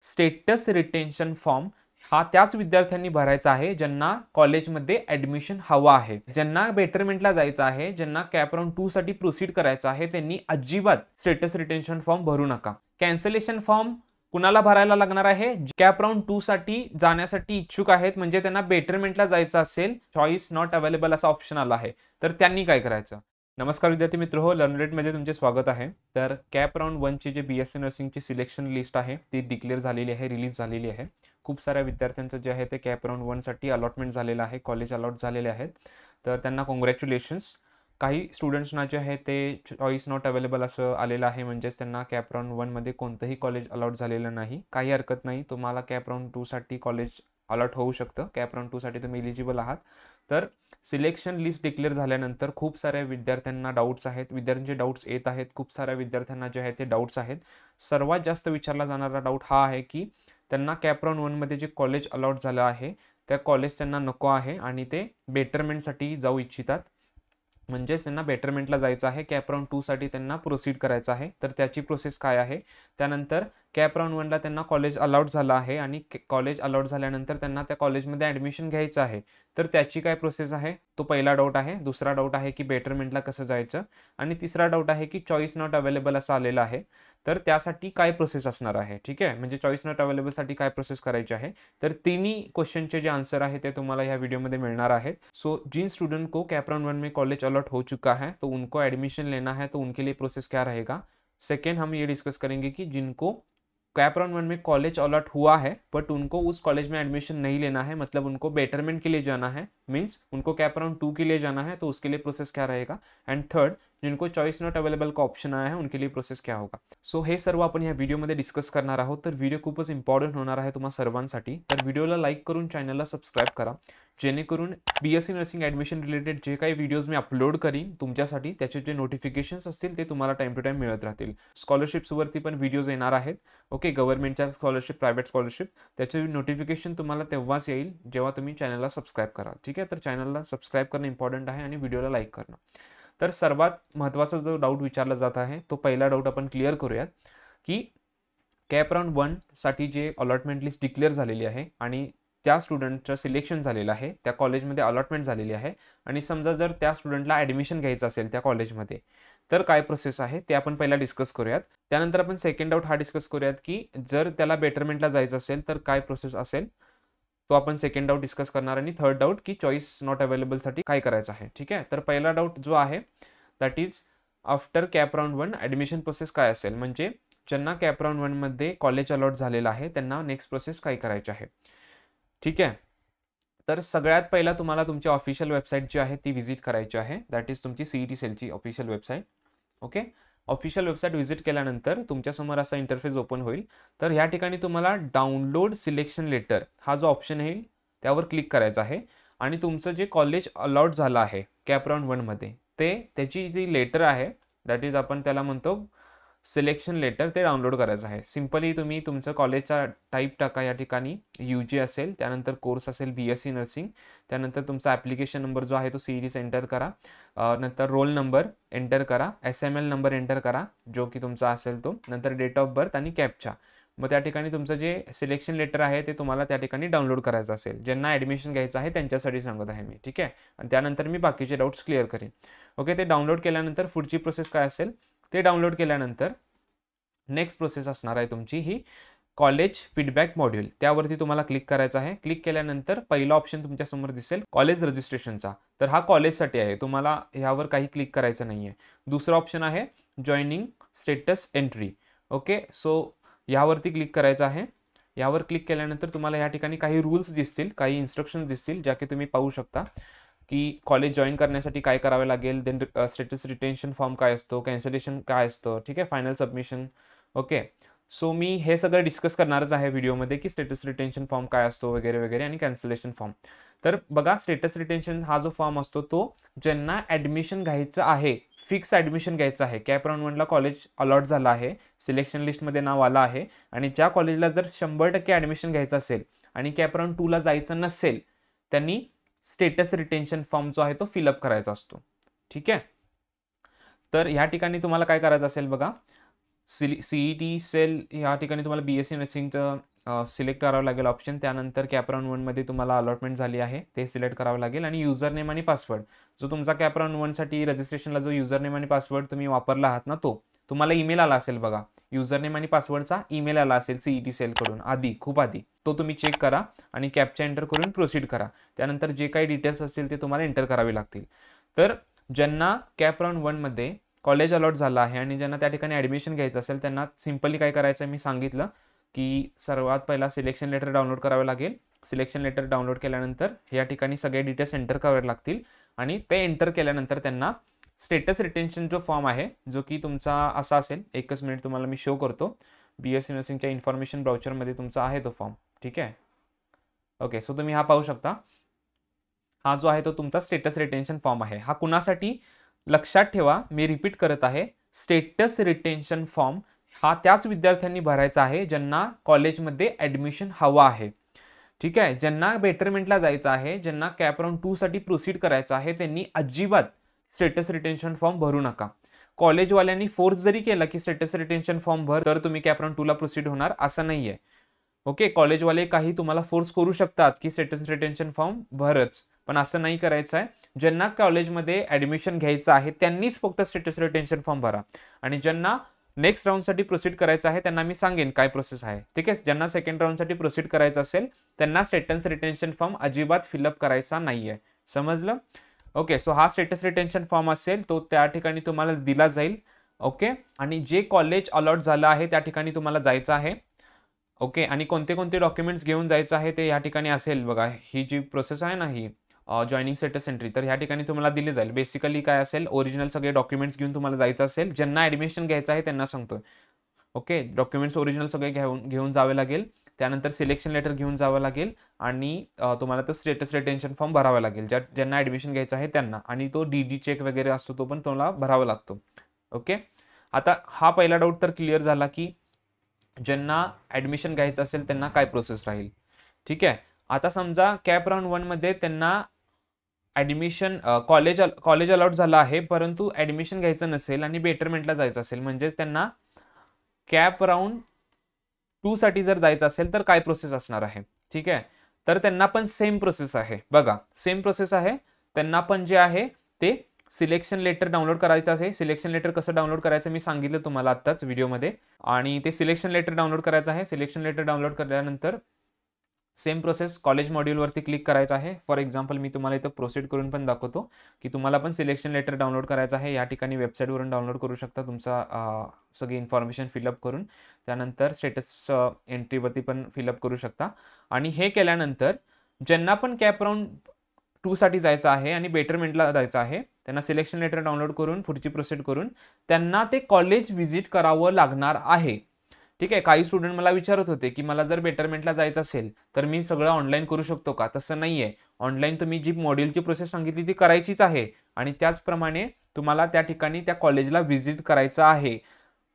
Status retention form हा त्याच विद्यार्थ्यांनी भरायचा आहे ज्यांना कॉलेजमध्ये ऍडमिशन हवा आहे. ज्यांना बेटरमेंटला जायचं आहे, ज्यांना कॅप राऊंड 2 साठी प्रोसीड करायचं आहे, त्यांनी अजिबात स्टेटस रिटेन्शन फॉर्म भरू नका. कॅन्सलेशन फॉर्म कुणाला भरायला लागणार आहे? कॅप राऊंड 2 साठी जाण्यासाठी इच्छुक आहेत, म्हणजे त्यांना बेटरमेंटला जायचं असेल, चॉईस नॉट अवेलेबल असा ऑप्शन आला आहे, तर त्यांनी काय करायचं? नमस्कार विद्यार्थी मित्र हो, लर्नरेटमध्ये तुमचे स्वागत आहे. तर कॅप राऊंड 1 ची जे BSc नर्सिंगची सिलेक्शन लिस्ट आहे ती डिक्लेअर झालेली आहे, रिलीज झालेली आहे. खूप साऱ्या विद्यार्थ्यांचं जे आहे ते कॅप राऊंड 1 साठी अलॉटमेंट झालेलं आहे, कॉलेज अलॉट झालेले आहेत. तर त्यांना कॉंग्रॅच्युलेशन्स. काही स्टुडंट्सना जे आहे ते चॉईस नॉट अवेलेबल असं आलेलं आहे, म्हणजेच त्यांना कॅप राऊंड 1 मध्ये कोणतंही कॉलेज अलॉट झालेलं नाही. काही हरकत नाही, तुम्हाला कॅप राऊंड 2 साठी कॉलेज अलॉट होऊ शकतं. कॅप राऊंड 2 साठी तुम्ही एलिजिबल आहात. तर सिलेक्शन लिस्ट डिक्लेअर झाल्यानंतर खूप साऱ्या विद्यार्थ्यांना डाऊट्स आहेत, विद्यार्थ्यांचे डाऊट्स येत आहेत. खूप साऱ्या विद्यार्थ्यांना जे आहे ते डाऊट्स आहेत. सर्वात जास्त विचारला जाणारा डाऊट हा आहे की त्यांना कॅप राऊंड 1 मध्ये जे कॉलेज अलॉट झालं आहे त्या कॉलेज त्यांना नको आहे आणि ते बेटरमेंटसाठी जाऊ इच्छितात. म्हणजेच त्यांना बेटरमेंटला जायचं आहे, कॅप राऊंड 2 साठी त्यांना प्रोसीड करायचं आहे. तर त्याची प्रोसेस काय आहे? त्यानंतर कॅप राऊंड 1 ला त्यांना कॉलेज अलॉट झालं आहे आणि कॉलेज अलॉट झाल्यानंतर त्यांना त्या कॉलेजमध्ये ॲडमिशन घ्यायचं आहे. तर त्याची काय प्रोसेस आहे? तो पहिला डाऊट आहे. दुसरा डाऊट आहे की बेटरमेंटला कसं जायचं, आणि तिसरा डाऊट आहे की चॉईस नॉट अवेलेबल असं आलेलं आहे. तर त्यासाठी काय प्रोसेस असणार आहे? ठीक आहे, म्हणजे चॉईस नॉट अवेलेबलसाठी काय प्रोसेस करायची आहे? तर तिन्ही क्वेश्चनचे जे आंसर आहे ते तुम्हाला ह्या वीडियोमध्ये मिळणार आहेत. सो जिन स्टूडेंट को कैप राउंड 1 में कॉलेज अलॉट हो चुका है तो उनको एडमिशन लेना है, तो उनके लिए प्रोसेस क्या रहेगा? सेकेंड हम ये डिस्कस करेंगे कि जिनको कैप राउंड 1 में कॉलेज अलॉट हुआ है बट उनको उस कॉलेज में एडमिशन नहीं लेना है, मतलब उनको बेटरमेंट के लिए जाना है, मीन्स उनको कैप राउंड 2 के लिए जाना है, तो उसके लिए प्रोसेस क्या रहेगा? एंड थर्ड, जिनको चॉईस नॉट अवेलेबल का ऑप्शन आया है उनके लिए प्रोसेस क्या होगा? सो हे सर्व आपण या व्हिडिओमध्ये डिस्कस करणार आहोत. तर व्हिडिओ खूपच इम्पॉर्टंट होणार आहे तुम्हा सर्वांसाठी. तर व्हिडिओला लाईक करून चॅनलला सबस्क्राईब करा, जेणेकरून BSc नर्सिंग ॲडमिशन रिलेटेड जे काही व्हिडिओज मी अपलोड करीन तुमच्यासाठी त्याचे जे नोटिफिकेशन्स असतील ते तुम्हाला टाइम टू टाइम मिळत राहतील. स्कॉलरशिप्सवरती पण व्हिडिओज येणार आहेत. ओके, गव्हर्नमेंटच्या स्कॉलरशिप, प्रायव्हेट स्कॉलरशिप, त्याचे नोटिफिकेशन तुम्हाला तेव्हाच येईल जेव्हा तुम्ही चॅनलला सबस्क्राईब कराल. ठीक आहे, तर चॅनलला सबस्क्राईब करणं इम्पॉर्टंट आहे आणि व्हिडिओला लाईक करणं. तर सर्वात महत्त्वाचा जो डाऊट विचारला जात आहे तो पहिला डाऊट आपण क्लिअर करूयात की कॅप राऊंड 1 साठी जे अलॉटमेंट लिस्ट डिक्लेअर झालेली आहे आणि त्या स्टुडंटचं सिलेक्शन झालेलं आहे, त्या कॉलेजमध्ये अलॉटमेंट झालेली आहे, आणि समजा जर त्या स्टुडंटला ॲडमिशन घ्यायचं असेल त्या कॉलेजमध्ये, तर काय प्रोसेस आहे ते आपण पहिला डिस्कस करूयात. त्यानंतर आपण सेकंड डाऊट हा डिस्कस करूयात की जर त्याला बेटरमेंटला जायचं असेल तर काय प्रोसेस असेल, तो आपण सेकंड डाऊट डिस्कस करणार. आणि थर्ड डाऊट की चॉईस नॉट अवेलेबलसाठी काय करायचं आहे. ठीक आहे, तर पहिला डाऊट जो आहे that is after cap round 1 admission process काय असेल, म्हणजे ज्यांना कॅप राऊंड 1 मध्ये कॉलेज अलॉट झालेलं आहे त्यांना नेक्स्ट प्रोसेस काय करायची आहे. ठीक आहे, तर सगळ्यात पहिला तुम्हाला तुमची ऑफिशियल वेबसाईट जी आहे ती व्हिजिट करायची आहे, दॅट इज तुमची CET सेलची official website. Okay, official website visit केल्यानंतर तुमच्यासमोर असा इंटरफेस ओपन होईल. तर ह्या ठिकाणी तुम्हाला डाउनलोड सिलेक्शन लेटर हा जो ऑप्शन येईल त्यावर क्लिक करायचा आहे आणि तुमचं जे कॉलेज अलॉट झालं आहे कॅप राऊंड 1 मध्ये त्याची जी लेटर आहे दॅट इज आपण त्याला म्हणतो सिलेक्शन लेटर, ते डाउनलोड करायचं आहे. सिम्पली तुम्ही तुमचं कॉलेजचा टाईप टाका या ठिकाणी, UG असेल, त्यानंतर कोर्स असेल BSc नर्सिंग, त्यानंतर तुमचा ॲप्लिकेशन नंबर जो आहे तो CETचा एंटर करा, नंतर रोल नंबर एंटर करा, SML नंबर एंटर करा जो की तुमचा असेल तो, नंतर डेट ऑफ बर्थ आणि कॅप्चा. मग त्या ठिकाणी तुमचं जे सिलेक्शन लेटर आहे ते तुम्हाला त्या ठिकाणी डाउनलोड करायचं असेल. ज्यांना ॲडमिशन घ्यायचं आहे त्यांच्यासाठी सांगत आहे मी. ठीक आहे, आणि त्यानंतर मी बाकीचे डाऊट्स क्लिअर करेन. ओके, ते डाउनलोड केल्यानंतर पुढची प्रोसेस काय असेल, ते डाउनलोड केल्यानंतर नेक्स्ट प्रोसेस असणार आहे तुमची ही कॉलेज फीडबॅक मॉड्यूल, त्यावरती तुम्हाला क्लिक करायचं आहे. क्लिक केल्यानंतर पहिला ऑप्शन तुमच्यासमोर दिसेल कॉलेज रजिस्ट्रेशनचा, तर हा कॉलेजसाठी आहे, तुम्हाला ह्यावर काही क्लिक करायचं नाही आहे. दुसरा ऑप्शन आहे joining status entry. Okay, so यावरती क्लिक करायचं आहे. यावर क्लिक केल्यानंतर तुम्हाला या ठिकाणी काही रूल्स दिसतील, काही इन्स्ट्रक्शन्स दिसतील ज्या की तुम्ही पाहू शकता की कॉलेज जॉईन करण्यासाठी काय करावे लागेल, देन स्टेटस रिटेन्शन फॉर्म काय असतो, कॅन्सलेशन काय असतं, ठीक आहे, फायनल सबमिशन. ओके, सो मी हे सगळं डिस्कस करणारच आहे व्हिडिओमध्ये की स्टेटस रिटेन्शन फॉर्म काय असतो वगैरे वगैरे, आणि कॅन्सलेशन फॉर्म. तर बघा, स्टेटस रिटेन्शन हा जो फॉर्म असतो तो ज्यांना ॲडमिशन घ्यायचं आहे, फिक्स ॲडमिशन घ्यायचं आहे, कॅप राऊंड 1 ला कॉलेज अलॉट झालं आहे, सिलेक्शन लिस्टमध्ये नाव आलं आहे, आणि ज्या कॉलेजला जर 100% ॲडमिशन घ्यायचं असेल आणि कॅप राऊंड 2 ला जायचं नसेल त्यांनी स्टेटस रिटेन्शन फॉर्म जो आहे तो फिलअप करायचा असतो. ठीक आहे, तर ह्या ठिकाणी तुम्हाला काय करायचं असेल बघा, CET सेल या ठिकाणी तुम्हाला BSc नर्सिंगचं सिलेक्ट करावं लागेल ऑप्शन. त्यानंतर कॅपराऊंड 1मध्ये तुम्हाला अलॉटमेंट झाली आहे ते सिलेक्ट करावं लागेल आणि युजर नेम आणि पासवर्ड जो तुमचा कॅपराऊंड 1साठी रजिस्ट्रेशनला जो युजर नेम आणि पासवर्ड तुम्ही वापरला आहात ना, तो तुम्हाला ईमेल आला असेल बघा. युजर नेम आणि पासवर्डचा ईमेल आला असेल CET सेलकडून आधी, खूप आधी. तो तुम्ही चेक करा आणि कॅप्चा एंटर करून प्रोसीड करा. त्यानंतर जे काही डिटेल्स असतील ते तुम्हाला एंटर करावे लागतील. तर ज्यांना कॅपराऊंड 1मध्ये कॉलेज अलॉट झालं आहे आणि ज्यांना त्या ठिकाणी ॲडमिशन घ्यायचं असेल त्यांना सिम्पली काय करायचं आहे मी सांगितलं की सर्वात पहिला सिलेक्शन लेटर डाउनलोड करावे लागेल. सिलेक्शन लेटर डाउनलोड केल्यानंतर या ठिकाणी सगळे डिटेल्स एंटर करावे लागतील आणि ते एंटर केल्यानंतर त्यांना स्टेटस रिटेन्शन जो फॉर्म आहे जो की तुमचा असा असेल, एकच मिनिट तुम्हाला मी शो करतो. BSc नर्सिंगच्या इन्फॉर्मेशन ब्राउचरमध्ये तुमचा आहे तो फॉर्म. ठीक आहे, ओके. सो तुम्ही हा पाहू शकता. हा जो आहे तो तुमचा स्टेटस रिटेन्शन फॉर्म आहे. हा कुणासाठी लक्षात ठेवा, मी रिपीट करत आहे, स्टेटस रिटेन्शन फॉर्म हा त्याच विद्यार्थ्यांनी भरायचा आहे ज्यांना कॉलेजमध्ये ॲडमिशन हवा आहे. ठीक आहे, ज्यांना बेटरमेंटला जायचं आहे, ज्यांना कॅपराऊंड 2साठी प्रोसीड करायचं आहे, त्यांनी अजिबात स्टेटस रिटेन्शन फॉर्म भरू नका. कॉलेजवाल्यांनी फोर्स जरी केला की स्टेटस रिटेन्शन फॉर्म भर तर तुम्ही कॅपराऊंड 2ला प्रोसीड होणार असं नाहीये. ओके, कॉलेजवाले काही तुम्हाला फोर्स करू शकतात की स्टेटस रिटेन्शन फॉर्म भरच, पण असं नाही करायचं आहे. ज्यांना कॉलेजमध्ये ॲडमिशन घ्यायचं आहे त्यांनीच फक्त स्टेटस रिटेन्शन फॉर्म भरा आणि ज्यांना नेक्स्ट राऊंडसाठी प्रोसीड करायचं आहे त्यांना मी सांगेन काय प्रोसेस आहे. ठीक आहे, ज्यांना सेकंड राऊंडसाठी प्रोसीड करायचं असेल त्यांना स्टेटस रिटेन्शन फॉर्म अजिबात फिलअप करायचा नाहीये. समजलं? ओके, सो हा स्टेटस रिटेन्शन फॉर्म असेल तो त्या ठिकाणी तुम्हाला दिला जाईल. ओके, आणि जे कॉलेज अलॉट झालं आहे त्या ठिकाणी तुम्हाला जायचं आहे. ओके, आणि कोणते कोणते डॉक्युमेंट्स घेऊन जायचं आहे ते या ठिकाणी असेल बघा. ही जी प्रोसेस आहे ना ही जॉईनिंग स्टेटस एंट्री, तर ह्या ठिकाणी तुम्हाला दिली जाईल. बेसिकली काय असेल, ओरिजिनल सगळे डॉक्युमेंट्स घेऊन तुम्हाला जायचं असेल. ज्यांना ॲडमिशन घ्यायचं आहे त्यांना सांगतोय. ओके, डॉक्युमेंट्स ओरिजिनल सगळे घेऊन जावे लागेल. त्यानंतर सिलेक्शन लेटर घेऊन जावं लागेल आणि तुम्हाला तो स्टेटस रिटेन्शन फॉर्म भरावा लागेल ज्यांना ॲडमिशन घ्यायचं आहे त्यांना, आणि तो DD चेक वगैरे असतो तो पण तुम्हाला भरावा लागतो. ओके, आता हा पहिला डाऊट तर क्लिअर झाला की ज्यांना ॲडमिशन घ्यायचं असेल त्यांना काय प्रोसेस राहील. ठीक आहे, आता समजा कॅपराऊंड 1मध्ये त्यांना ॲडमिशन कॉलेज अलॉट झालं आहे परंतु ॲडमिशन घ्यायचं नसेल आणि बेटरमेंटला जायचं असेल, म्हणजेच त्यांना कॅपराऊंड 2साठी जर जायचं असेल तर काय प्रोसेस असणार आहे. ठीक आहे, तर त्यांना पण सेम प्रोसेस आहे बघा, सेम प्रोसेस आहे. त्यांना पण जे आहे ते सिलेक्शन लेटर डाउनलोड करायचं आहे. सिलेक्शन लेटर कसं डाउनलोड करायचं मी सांगितलं तुम्हाला आत्ताच व्हिडिओमध्ये, आणि ते सिलेक्शन लेटर डाउनलोड करायचं आहे. सिलेक्शन लेटर डाउनलोड केल्यानंतर सेम प्रोसेस कॉलेज मॉड्यूलवरती क्लिक करायचं आहे. फॉर एक्झाम्पल मी तुम्हाला इथं प्रोसीड करून पण दाखवतो की तुम्हाला पण सिलेक्शन लेटर डाउनलोड करायचं आहे. या ठिकाणी वेबसाईटवरून डाउनलोड करू शकता तुमचा सगळी इन्फॉर्मेशन फिलअप करून. त्यानंतर स्टेटस एंट्रीवरती पण फिलअप करू शकता. आणि हे केल्यानंतर ज्यांना पण कॅपराऊंड 2साठी जायचं आहे आणि बेटरमेंटला जायचं आहे त्यांना सिलेक्शन लेटर डाउनलोड करून पुढची प्रोसीड करून त्यांना ते कॉलेज व्हिजिट करावं लागणार आहे. ठीक आहे, काही स्टुडंट मला विचारत होते की मला जर बेटरमेंटला जायचं असेल तर मी सगळं ऑनलाईन करू शकतो का. तसं नाही आहे, ऑनलाईन तुम्ही जी मॉड्यूलची प्रोसेस सांगितली ती करायचीच आहे आणि त्याचप्रमाणे तुम्हाला त्या ठिकाणी त्या कॉलेजला व्हिजिट करायचं आहे.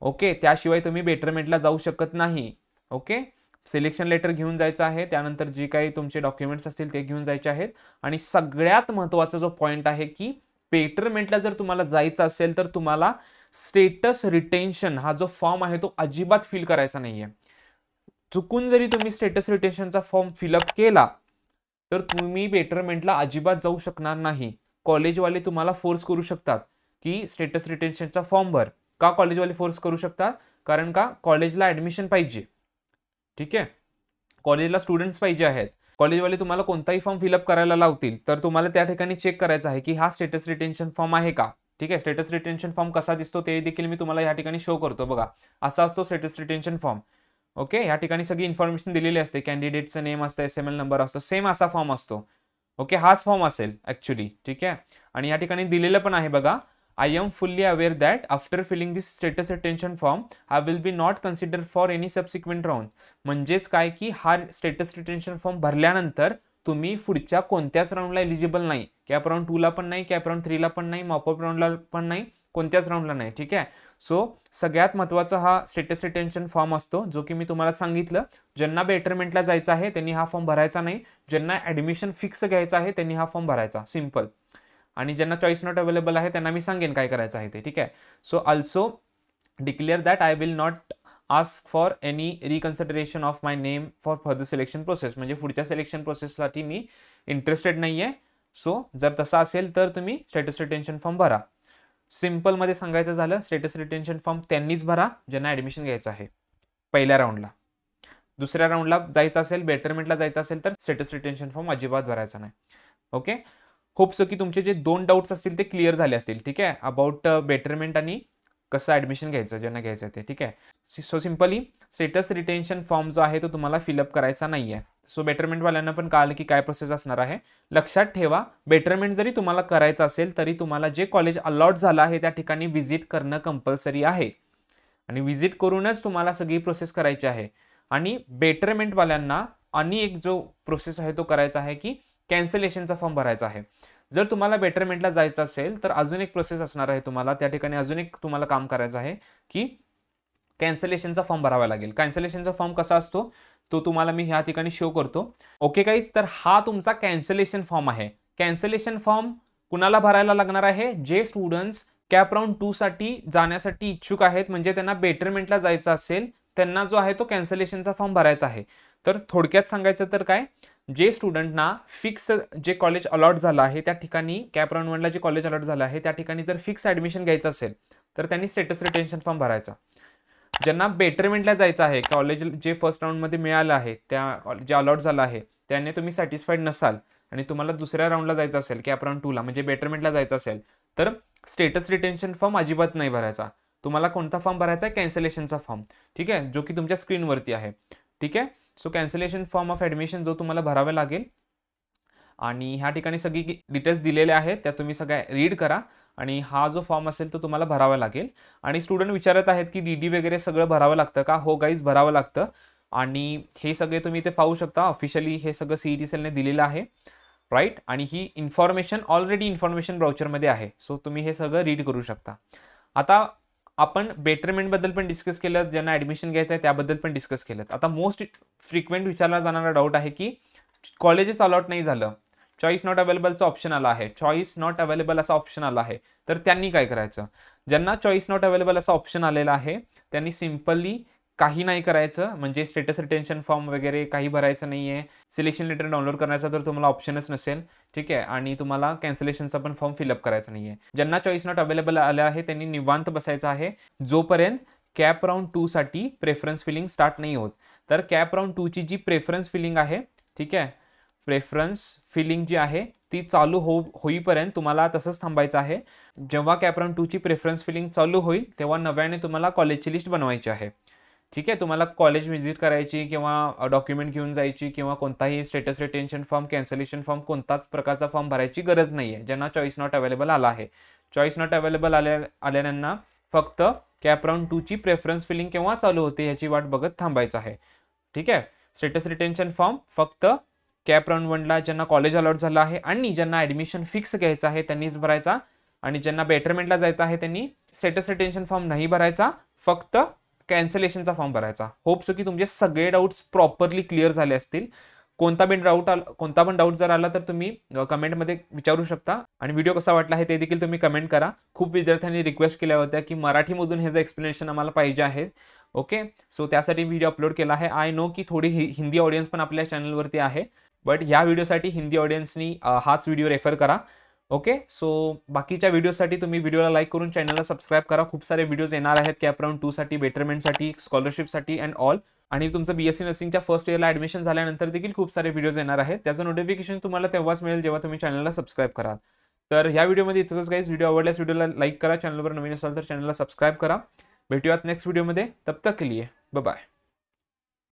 ओके, त्याशिवाय तुम्ही बेटरमेंटला जाऊ शकत नाही. ओके, सिलेक्शन लेटर घेऊन जायचं आहे, त्यानंतर जे काही तुमचे डॉक्युमेंट्स असतील ते घेऊन जायचे आहेत. आणि सगळ्यात महत्त्वाचा जो पॉईंट आहे की बेटरमेंटला जर तुम्हाला जायचं असेल तर तुम्हाला स्टेटस रिटेन्शन हा जो फॉर्म आहे तो अजिबात फिल करायचा नाहीये. चुकून जरी तुम्ही स्टेटस रिटेन्शनचा फॉर्म फिलअप केला तर तुम्ही बेटरमेंटला अजिबात जाऊ शकणार नाही. कॉलेजवाले तुम्हाला फोर्स करू शकतात की स्टेटस रिटेन्शनचा फॉर्म भर. का कॉलेजवाले फोर्स करू शकतात? कारण का कॉलेजला ॲडमिशन पाहिजे. ठीक आहे, कॉलेजला स्टुडंट्स पाहिजे आहेत. कॉलेजवाले तुम्हाला कोणताही फॉर्म फिलअप करायला लावतील तर तुम्हाला त्या ठिकाणी चेक करायचं आहे की हा स्टेटस रिटेन्शन फॉर्म आहे का. ठीक आहे, स्टेटस रिटेन्शन फॉर्म कसा दिसतो ते देखील मी तुम्हाला या ठिकाणी शो करतो बघा. असा असतो स्टेटस रिटेन्शन फॉर्म. ओके, या ठिकाणी सगळी इन्फॉर्मेशन दिलेली असते, कॅन्डिडेटचं नेम असतं, SML नंबर असतो, सेम असा फॉर्म असतो. ओके, हाच फॉर्म असेल ॲक्च्युली. ठीक आहे, आणि या ठिकाणी दिलेलं पण आहे बघा, I am fully aware that after filling this status retention form, I will be not considered for any subsequent round. म्हणजेच काय की हा स्टेटस रिटेन्शन फॉर्म भरल्यानंतर तुम्ही पुढच्या कोणत्याच राऊंडला एलिजिबल नाही. कॅपराऊंड 2ला पण नाही, कॅपराऊंड 3ला पण नाही, मॉपअप राऊंडला पण नाही, कोणत्याच राऊंडला नाही. ठीक आहे, सो सगळ्यात महत्त्वाचा हा स्टेटस रिटेन्शन फॉर्म असतो जो की मी तुम्हाला सांगितलं. ज्यांना बेटरमेंटला जायचं आहे त्यांनी हा फॉर्म भरायचा नाही. ज्यांना ॲडमिशन फिक्स घ्यायचं आहे त्यांनी हा फॉर्म भरायचा, सिम्पल. आणि ज्यांना चॉईस नॉट अवेलेबल आहे त्यांना मी सांगेन काय करायचं आहे ते. ठीक आहे, so also declare that I will not ask for any reconsideration of my name for further selection process, म्हणजे पुढच्या सिलेक्शन प्रोसेससाठी मी इंटरेस्टेड नाही आहे. सो जर तसं असेल तर तुम्ही स्टेटस रिटेन्शन फॉर्म भरा. सिम्पलमध्ये सांगायचं झालं, स्टेटस रिटेन्शन फॉर्म त्यांनीच भरा ज्यांना ॲडमिशन घ्यायचं आहे पहिल्या राऊंडला. दुसऱ्या राऊंडला जायचं असेल, बेटरमेंटला जायचं असेल तर स्टेटस रिटेन्शन फॉर्म अजिबात भरायचा नाही. ओके, होप सो की तुमचे जे 2 डाऊट्स असतील ते क्लिअर झाले असतील. ठीक आहे, अबाउट बेटरमेंट आणि कसं ॲडमिशन घ्यायचं ज्यांना घ्यायचं ते. ठीक आहे, so simply status retention form जो आहे तो तुम्हाला फिलअप करायचा नाही आहे. सो बेटरमेंटवाल्यांना पण कळलं की काय प्रोसेस असणार आहे. लक्षात ठेवा, बेटरमेंट जरी तुम्हाला करायचं असेल तरी तुम्हाला जे कॉलेज अलॉट झालं आहे त्या ठिकाणी व्हिजिट करणं कंपल्सरी आहे आणि व्हिजिट करूनच तुम्हाला सगळी प्रोसेस करायची आहे. आणि बेटरमेंटवाल्यांना आणि एक जो प्रोसेस आहे तो करायचा आहे की कॅन्सलेशनचा फॉर्म भरायचा आहे. जर तुम्हाला बेटरमेंटला जायचं असेल तर अजून एक प्रोसेस असणार आहे तुम्हाला, त्या ठिकाणी अजून एक तुम्हाला काम करायचं आहे की कॅन्सलेशनचा फॉर्म भरावा लागेल. कॅन्सलेशनचा फॉर्म कसा असतो तो तुम्हाला मी ह्या ठिकाणी शो करतो. ओके गाईज, तर हा तुमचा कॅन्सलेशन फॉर्म आहे. कॅन्सलेशन फॉर्म कुणाला भरायला लागणार आहे? जे स्टुडंट्स कॅप राऊंड 2 साठी जाण्यासाठी इच्छुक आहेत, म्हणजे त्यांना बेटरमेंटला जायचं असेल त्यांना जो आहे तो कॅन्सलेशनचा फॉर्म भरायचा आहे. तर थोडक्यात सांगायचं तर काय, जे स्टुडंटना फिक्स जे कॉलेज अलॉट झालं आहे त्या ठिकाणी, कॅप राऊंड 1ला जे कॉलेज अलॉट झालं आहे त्या ठिकाणी जर फिक्स ॲडमिशन घ्यायचं असेल तर त्यांनी स्टेटस रिटेन्शन फॉर्म भरायचा. ज्यांना बेटरमेंटला जायचं आहे, कॉलेज जे फर्स्ट राऊंडमध्ये मिळालं आहे, त्या जे अलॉट झालं आहे त्याने तुम्ही सॅटिस्फाईड नसाल आणि तुम्हाला दुसऱ्या राऊंडला जायचं असेल, कॅप राऊंड 2ला म्हणजे बेटरमेंटला जायचं असेल, तर स्टेटस रिटेन्शन फॉर्म अजिबात नाही भरायचा. तुम्हाला कोणता फॉर्म भरायचा आहे? कॅन्सलेशनचा फॉर्म. ठीक आहे, जो की तुमच्या स्क्रीनवरती आहे. ठीक आहे, so cancellation form of admission जो तुम्हाला भरावा लागेल आणि ह्या ठिकाणी सगळी डिटेल्स दिलेले आहेत त्या तुम्ही सगळ्या रीड करा आणि हा जो फॉर्म असेल तो तुम्हाला भरावा लागेल. आणि स्टुडंट विचारत आहेत की DD वगैरे सगळं भरावं लागतं का? हो गाईज, भरावं लागतं आणि हे सगळे तुम्ही इथे पाहू शकता. ऑफिशियली हे सगळं CET सेलने दिलेलं आहे, राईट. आणि ही इन्फॉर्मेशन ऑलरेडी इन्फॉर्मेशन ब्राउचरमध्ये आहे, सो तुम्ही हे सगळं रीड करू शकता. आता आपण बेटरमेंटबद्दल पण डिस्कस केलं, ज्यांना ॲडमिशन घ्यायचं आहे त्याबद्दल पण डिस्कस केलं. आता मोस्ट फ्रिक्वेंट विचारला जाणारा डाऊट आहे की कॉलेजेस अलॉट नाही झालं, चॉईस नॉट अवेलेबलचा ऑप्शन आला आहे, चॉईस नॉट अवेलेबल असा ऑप्शन आला आहे, तर त्यांनी काय करायचं? ज्यांना चॉईस नॉट अवेलेबल असा ऑप्शन आलेला आहे त्यांनी सिम्पली काही नाही करायचं, म्हणजे स्टेटस रिटेन्शन फॉर्म वगैरे काही भरायचं नाही आहे. सिलेक्शन लेटर डाउनलोड करण्याचा तर तुम्हाला ऑप्शनच नसेल. ठीक आहे, आणि तुम्हाला कॅन्सलेशनचा पण फॉर्म फिलअप करायचा नाही आहे. ज्यांना चॉईस नॉट अवेलेबल आलं आहे त्यांनी निवांत बसायचं आहे जोपर्यंत कॅप राऊंड 2 साठी प्रेफरन्स फिलिंग स्टार्ट नाही होत. तर कॅप राऊंड 2 ची जी प्रेफरन्स फिलिंग आहे, ठीक आहे, प्रेफरन्स फिलिंग जी आहे ती चालू होईपर्यंत तुम्हाला तसंच थांबायचं आहे. जेव्हा कॅप राऊंड 2 ची प्रेफरन्स फिलिंग चालू होईल तेव्हा नव्याने तुम्हाला कॉलेजची लिस्ट बनवायची आहे. ठीक आहे, तुम्हाला कॉलेज व्हिजिट करायची किंवा डॉक्युमेंट घेऊन जायची किंवा कोणताही status retention form, cancellation form कोणताच प्रकारचा फॉर्म भरायची गरज नाही आहे ज्यांना चॉईस नॉट अवेलेबल आला आहे. चॉईस नॉट अवेलेबल आलेल्यांना फक्त कॅप राऊंड 2 ची प्रेफरन्स फिलिंग केव्हा चालू होते याची वाट बघत थांबायचं आहे. ठीक आहे, स्टेटस रिटेन्शन फॉर्म फक्त कॅप राऊंड 1ला ज्यांना कॉलेज अलॉट झालं आहे आणि ज्यांना ॲडमिशन फिक्स घ्यायचं आहे त्यांनीच भरायचा आणि ज्यांना बेटरमेंटला जायचं आहे त्यांनी स्टेटस रिटेन्शन फॉर्म नाही भरायचा, फक्त कॅन्सलेशनचा फॉर्म भरायचा. होप सो की तुमचे सगळे डाऊट्स प्रॉपरली क्लिअर झाले असतील. कोणता पण डाऊट जर आला तर तुम्ही कमेंटमध्ये विचारू शकता आणि व्हिडिओ कसा वाटला आहे ते देखील तुम्ही कमेंट करा. खूप विद्यार्थ्यांनी रिक्वेस्ट केल्या होत्या की मराठीमधून हे जे एक्सप्लेनेशन आम्हाला पाहिजे आहे. ओके, सो त्यासाठी व्हिडिओ अपलोड केला आहे. आय नो की थोडी हिंदी ऑडियन्स पण आपल्या चॅनलवरती आहे, बट ह्या व्हिडिओसाठी हिंदी ऑडियन्सनी हाच व्हिडिओ रेफर करा. ओके, सो बाकीच्या व्हिडिओसाठी तुम्ही व्हिडिओला लाईक करून चॅनलला सबस्क्राईब करा. खूप सारे व्हिडिओज येणार आहेत कॅप राऊंड 2 साठी, बेटरमेंटसाठी, स्कॉलरशिपसाठी अँड ऑल. आणि तुमचं BSc नर्सिंगच्या फर्स्ट इयरला ॲडमिशन झाल्यानंतर देखील खूप सारे व्हिडिओज येणार आहेत. त्याचं नोटिफिकेशन तुम्हाला तेव्हाच मिळेल जेव्हा तुम्ही चॅनलला सबस्क्राईब कराल. तर ह्या व्हिडिओमध्ये इतकंच गाईज. व्हिडिओ आवडल्यास व्हिडिओला लाईक करा, चॅनलवर नवीन असाल तर चॅनलला सबस्क्राईब करा. भेटूयात नेक्स्ट व्हिडिओमध्ये. तब तक के लिए बाय बाय.